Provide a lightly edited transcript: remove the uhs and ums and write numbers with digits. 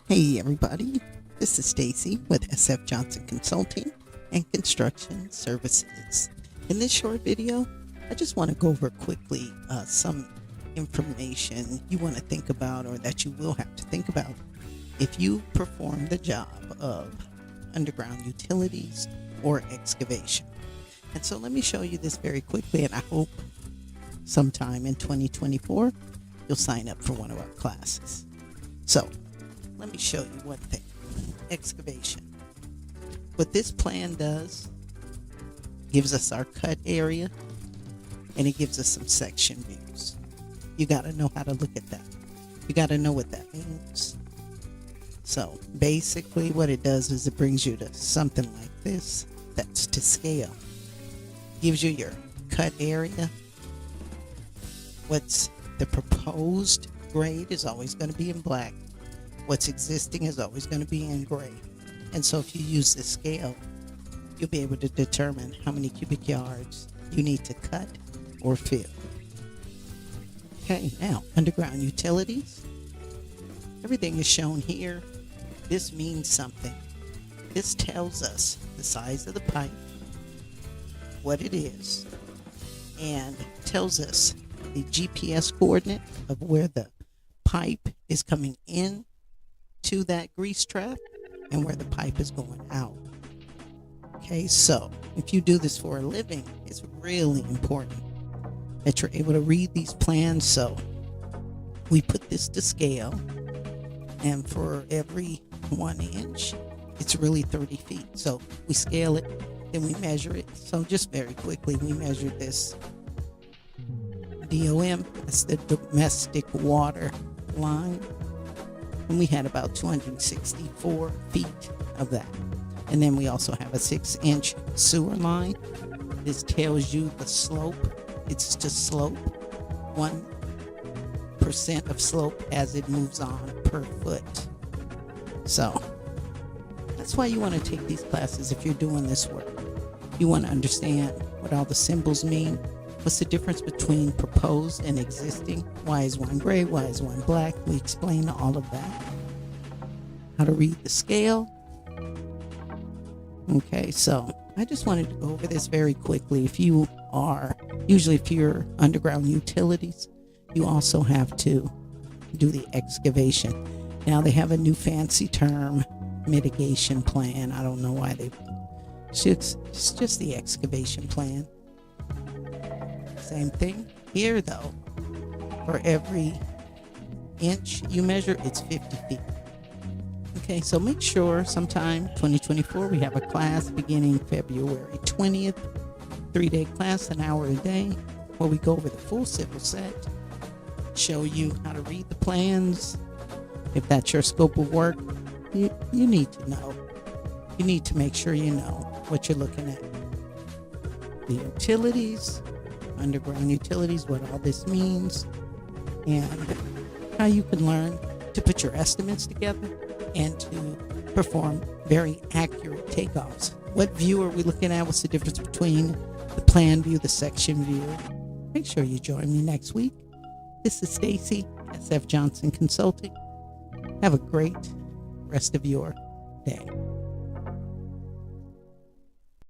Hey everybody, this is Stacy with SF Johnson Consulting and Construction Services. In this short video, I just want to go over quickly some information you want to think about, or that you will have to think about if you perform the job of underground utilities or excavation. And so let me show you this very quickly, and I hope sometime in 2024 you'll sign up for one of our classes. So let me show you one thing. Excavation. What this plan does, gives us our cut area, and it gives us some section views. You got to know how to look at that. You got to know what that means. So basically what it does is it brings you to something like this that's to scale. Gives you your cut area. What's the proposed grade is always going to be in black. What's existing is always going to be in gray. And so if you use this scale, you'll be able to determine how many cubic yards you need to cut or fill. Okay, now underground utilities. Everything is shown here. This means something. This tells us the size of the pipe, what it is, and tells us the GPS coordinate of where the pipe is coming in to that grease trap and where the pipe is going out. Okay, so if you do this for a living, it's really important that you're able to read these plans. So we put this to scale, and for every 1 inch, it's really 30 feet. So we scale it, then we measure it. So just very quickly, we measured this DOM, that's the domestic water line, and we had about 264 feet of that. And then we also have a 6-inch sewer line. This tells you the slope. It's to slope 1% of slope as it moves on per foot. So that's why you want to take these classes if you're doing this work. You want to understand what all the symbols mean. What's the difference between proposed and existing? Why is one gray? Why is one black? We explain all of that. How to read the scale. Okay, so I just wanted to go over this very quickly. If you're underground utilities, you also have to do the excavation. Now they have a new fancy term, mitigation plan. I don't know why it's just the excavation plan. Same thing here though. For every inch you measure, it's 50 feet. Okay, so make sure sometime 2024 we have a class beginning February 20th, 3-day class, an hour a day, where we go over the full civil set, show you how to read the plans. If that's your scope of work, you need to know. You need to make sure you know what you're looking at. The utilities, underground utilities, what all this means, and how you can learn to put your estimates together and to perform very accurate takeoffs. What view are we looking at? What's the difference between the plan view, the section view? Make sure you join me next week. This is Stacy, SF Johnson Consulting. Have a great rest of your day.